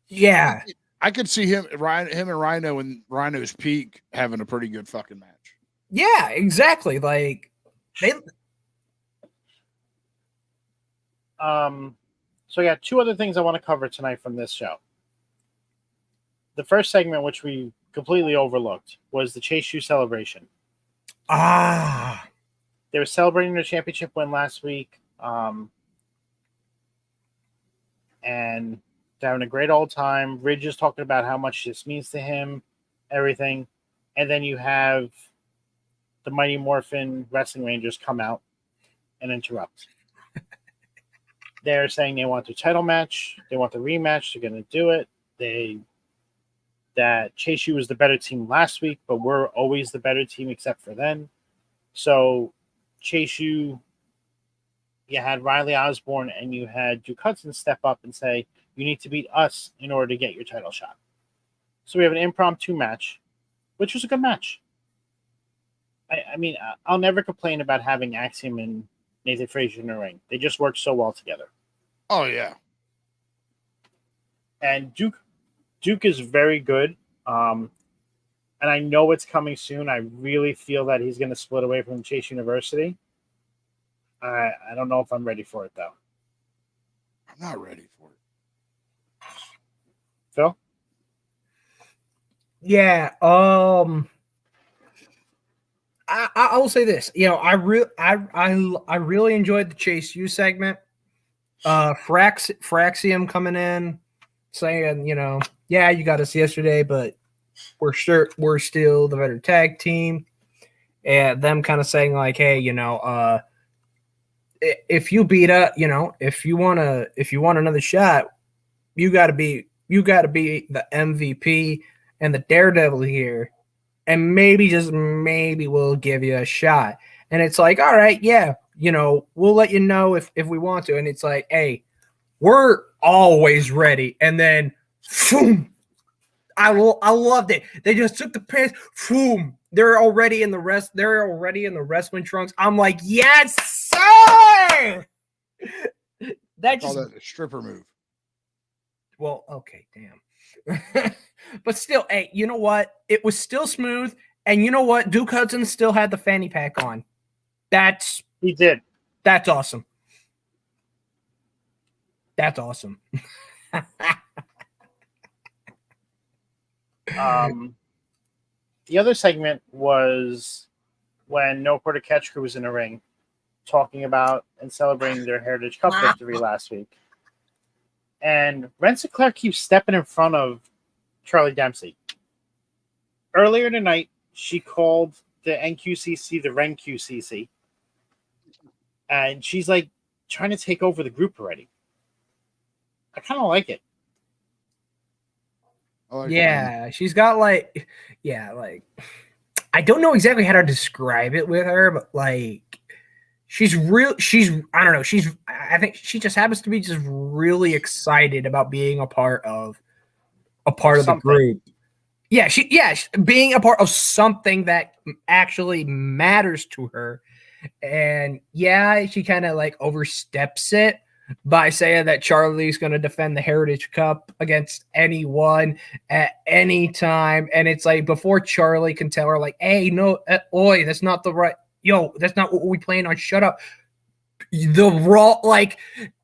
yeah, I could see him and Rhino in Rhino's peak having a pretty good fucking match. Yeah, exactly. Like they. So I got two other things I want to cover tonight from this show. The first segment, which we completely overlooked, was the Chase Choo celebration. They were celebrating their championship win last week. And they're having a great old time. Ridge is talking about how much this means to him, everything. And then you have the Mighty Morphin Wrestling Rangers come out and interrupt. They're saying they want their title match. They want the rematch. They're going to do it. That Chase Choo was the better team last week, but we're always the better team except for then. So Chase Choo, you had Riley Osborne and you had Duke Hudson step up and say, you need to beat us in order to get your title shot. So we have an impromptu match, which was a good match. I mean, I'll never complain about having Axiom and Nathan Frazier in the ring. They just work so well together. Oh, yeah. And Duke is very good. And I know it's coming soon. I really feel that he's going to split away from Chase University. I don't know if I'm ready for it, though. I'm not ready for it. Phil? Yeah. I will say this. I really enjoyed the Chase U segment. Fraxium coming in saying, yeah, you got us yesterday, but we're still the better tag team. And them kind of saying like, hey, if you beat up, if you want another shot, you got to be the MVP and the Daredevil here, and maybe just maybe we'll give you a shot. And it's like, all right, yeah, we'll let you know if we want to. And it's like, hey, we're always ready. And then, boom, I loved it. They just took the pants, boom. They're already in the wrestling trunks. I'm like, yes, sir. Call that a stripper move. Well, okay, damn. But still, hey, you know what? It was still smooth. And you know what? Duke Hudson still had the fanny pack on. He did. That's awesome. That's awesome. The other segment was when No Quarter Catch Crew was in the ring talking about and celebrating their Heritage Cup victory last week. And Ren Sinclair keeps stepping in front of Charlie Dempsey. Earlier tonight, she called the NQCC the Ren QCC. and she's like trying to take over the group already. I kind of like it. Yeah, she's got like, I don't know exactly how to describe it with her, but like, she's I don't know, I think she just happens to be just really excited about being a part of the group. Yeah, being a part of something that actually matters to her. And yeah, she kind of like oversteps it by saying that Charlie's going to defend the Heritage Cup against anyone at any time. And it's like before Charlie can tell her like, hey, no, oi, that's not the right, that's not what we plan on. Shut up. The raw, like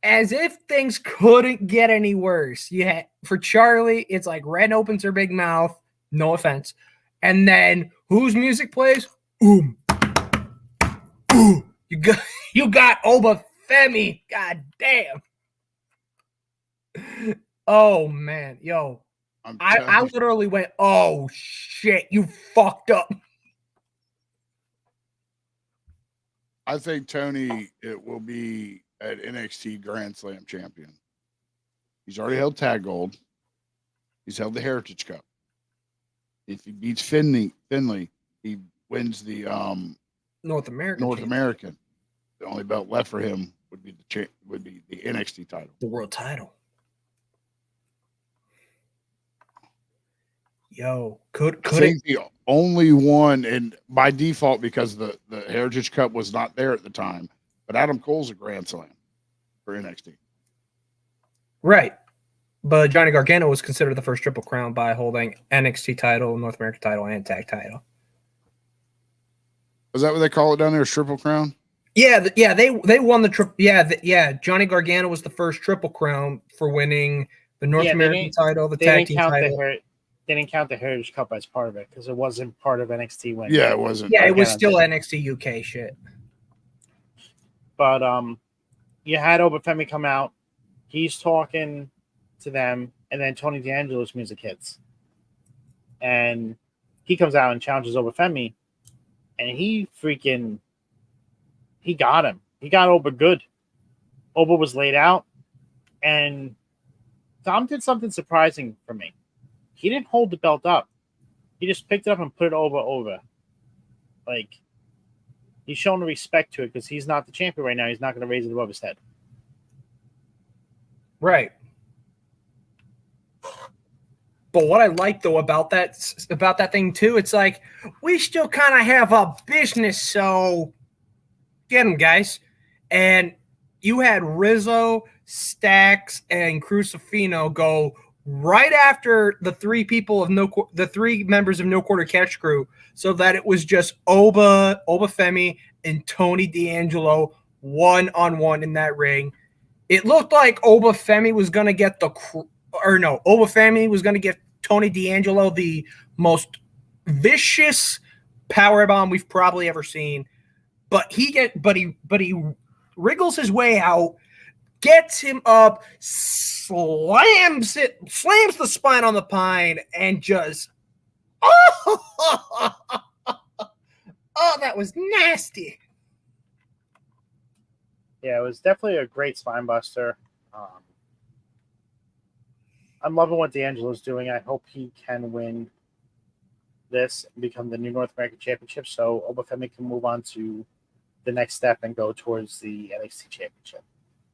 as if things couldn't get any worse. Yeah, for Charlie, it's like Ren opens her big mouth. No offense. And then whose music plays? Ooh. You got Oba Femi. God damn. Oh man, yo. I literally went, oh shit, you fucked up. I think Tony will be an NXT Grand Slam champion. He's already held tag gold. He's held the Heritage Cup. If he beats Finley, he wins the North American. The only belt left for him would be the NXT title, the world title. Yo, could it the only one, and by default because the Heritage Cup was not there at the time, but Adam Cole's a Grand Slam for NXT, right? But Johnny Gargano was considered the first Triple Crown by holding NXT title, North American title, and tag title. Is that what they call it down there? Triple Crown? Yeah, they won the triple. Yeah, Johnny Gargano was the first Triple Crown for winning the North American title, the tag team title. They didn't count the Heritage Cup as part of it because it wasn't part of NXT winning. Yeah, it wasn't. Yeah, it was still NXT UK shit. But you had Obafemi come out. He's talking to them, and then Tony D'Angelo's music hits. And he comes out and challenges Obafemi, and he got him. He got Oba good. Oba was laid out, and Dom did something surprising for me. He didn't hold the belt up. He just picked it up and put it over. Like, he's showing respect to it because he's not the champion right now. He's not going to raise it above his head. Right. But what I like though about that thing too, it's like we still kind of have a business, so get them, guys. And you had Rizzo, Stax, and Crucifino go right after the three members of No Quarter Catch Crew, so that it was just Oba Femi, and Tony D'Angelo one-on-one in that ring. It looked like Oba Femi was gonna get Oba Femi was gonna get Tony D'Angelo the most vicious powerbomb we've probably ever seen. But he wriggles his way out, gets him up, slams the spine on the pine, and just oh, that was nasty. Yeah, it was definitely a great spine buster. I'm loving what D'Angelo's doing. I hope he can win this and become the new North American Championship so Obafemi can move on to the next step and go towards the NXT Championship.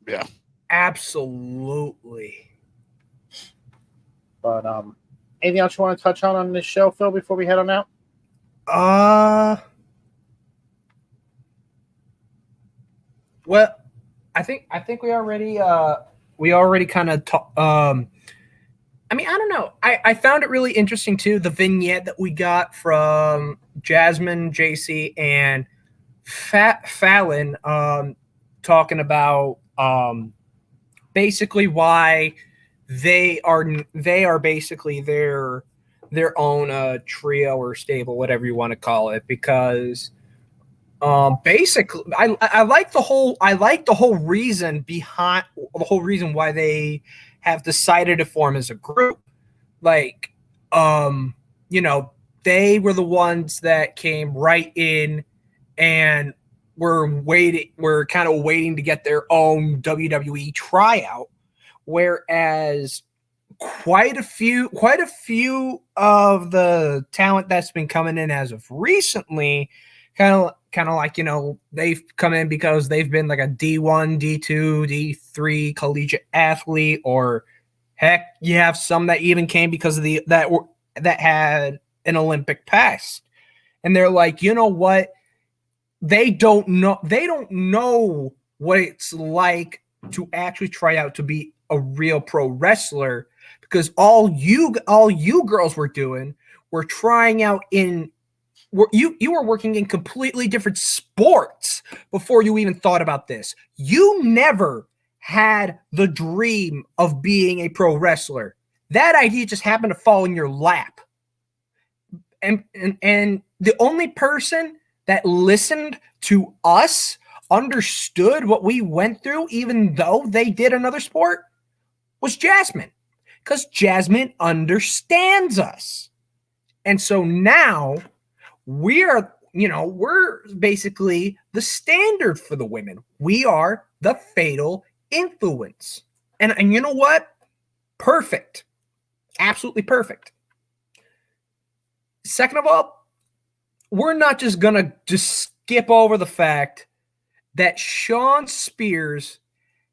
Yeah. Absolutely. But anything else you want to touch on this show, Phil, before we head on out? Well, I think we already kind of I mean, I don't know. I found it really interesting too, the vignette that we got from Jasmine, JC, and Fallon talking about basically why they are basically their own trio or stable, whatever you want to call it, because basically I like the whole reason behind why they have decided to form as a group. Like, they were the ones that came right in and were kind of waiting to get their own WWE tryout, whereas quite a few of the talent that's been coming in as of recently kind of like, they've come in because they've been like a D1, D2, D3 collegiate athlete, or heck, you have some that even came because of that had an Olympic past. And they're like, you know what? They don't know what it's like to actually try out to be a real pro wrestler, because all you girls were doing were trying out you were working in completely different sports before you even thought about this. You never had the dream of being a pro wrestler. That idea just happened to fall in your lap. And the only person that listened to us, understood what we went through, even though they did another sport, was Jasmine. Because Jasmine understands us. And so now we're basically the standard for the women. We are the fatal influence. And you know what? Perfect. Absolutely perfect. Second of all, we're not just going to just skip over the fact that Shawn Spears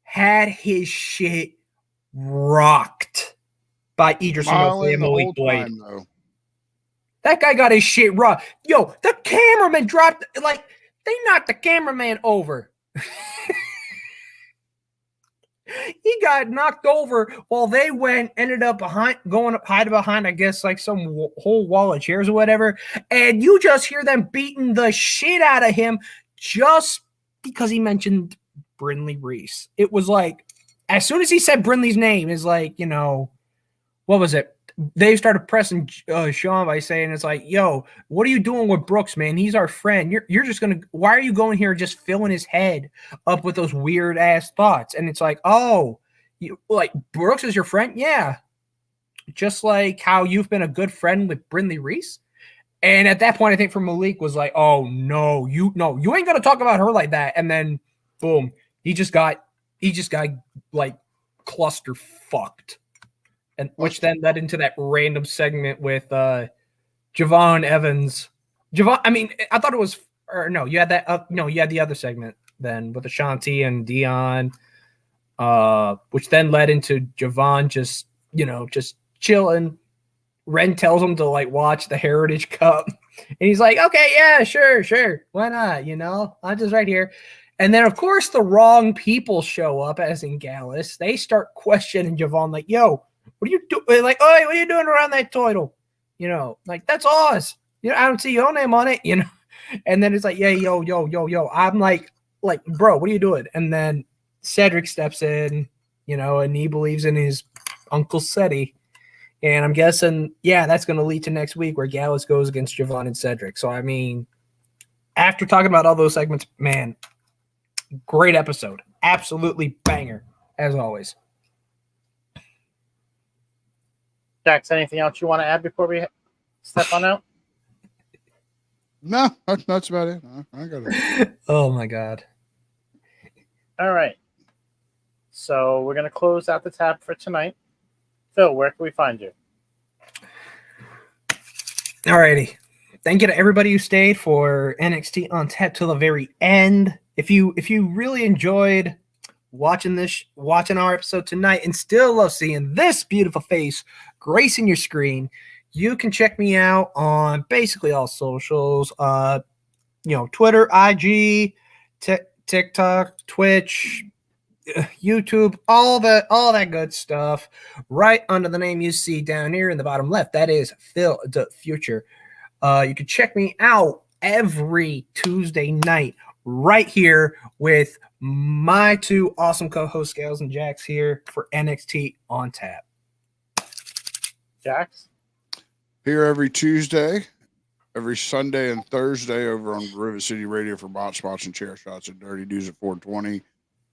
had his shit rocked by Idris Enofe and Malik Blade. That guy got his shit rocked. Yo, the cameraman dropped, they knocked the cameraman over. He got knocked over while they ended up hiding behind, I guess, like some whole wall of chairs or whatever. And you just hear them beating the shit out of him just because he mentioned Brindley Reese. It was like, as soon as he said Brindley's name, is like, what was it? They started pressing Shawn by saying, it's like, yo, what are you doing with Brooks, man? He's our friend. You're just going to, why are you going here just filling his head up with those weird ass thoughts? And it's like, oh, Brooks is your friend? Yeah. Just like how you've been a good friend with Brindley Reese. And at that point, I think for Malik was like, oh no, you ain't going to talk about her like that. And then boom, he just got like cluster fucked. And which then led into that random segment with Javon Evans. I thought it was, or no, you had that. No, you had the other segment then with Ashanti and Dion, which then led into Javon just chilling. Ren tells him to watch the Heritage Cup, and he's like, okay, yeah, sure, why not? I'm just right here. And then, of course, the wrong people show up, as in Gallus. They start questioning Javon, like, yo, what are you doing? Like, oh, what are you doing around that title? That's ours. I don't see your name on it, And then it's like, yeah, yo. I'm like, bro, what are you doing? And then Cedric steps in, and he believes in his Uncle Seti. And I'm guessing, yeah, that's going to lead to next week where Gallus goes against Javon and Cedric. So, after talking about all those segments, man, great episode. Absolutely banger, as always. Jax, anything else you want to add before we step on out? No, that's about it. I got it. Oh, my God. All right. So we're going to close out the tab for tonight. Phil, where can we find you? All righty. Thank you to everybody who stayed for NXT on tap till the very end. If you really enjoyed watching our episode tonight and still love seeing this beautiful face gracing your screen, you can check me out on basically all socials. Twitter, IG, TikTok, Twitch, YouTube, all that good stuff. Right under the name you see down here in the bottom left, that is Phil the Future. You can check me out every Tuesday night right here with my two awesome co-hosts, Scalz and Jax, here for NXT on tap. Jax? Here every Tuesday, every Sunday and Thursday over on Rivet City Radio for bot spots and chair shots and dirty news at 420.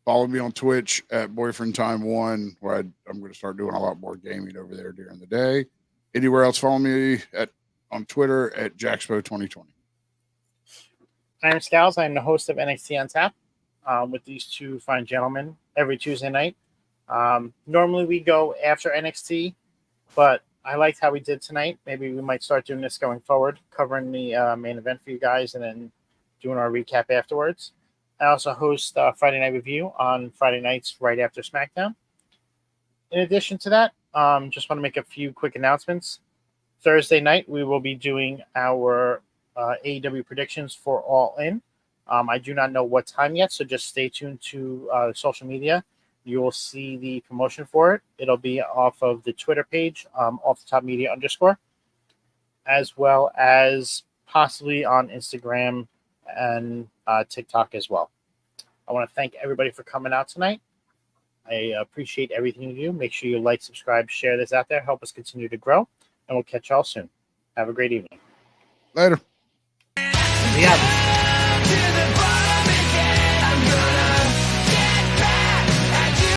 Follow me on Twitch at Boyfriend Time 1, where I'm going to start doing a lot more gaming over there during the day. Anywhere else, follow me on Twitter at Jaxpo2020. I'm Scalz. I'm the host of NXT on Tap with these two fine gentlemen every Tuesday night. Normally we go after NXT, but I liked how we did tonight. Maybe we might start doing this going forward, covering the main event for you guys and then doing our recap afterwards. I also host Friday Night Review on Friday nights right after SmackDown. In addition to that, just want to make a few quick announcements. Thursday night, we will be doing our AEW predictions for All In. I do not know what time yet, so just stay tuned to social media. You will see the promotion for it. It'll be off of the Twitter page, off the top media _, as well as possibly on Instagram and TikTok as well. I want to thank everybody for coming out tonight. I appreciate everything you do. Make sure you like, subscribe, share this out there. Help us continue to grow. And we'll catch y'all soon. Have a great evening. Later. Yeah.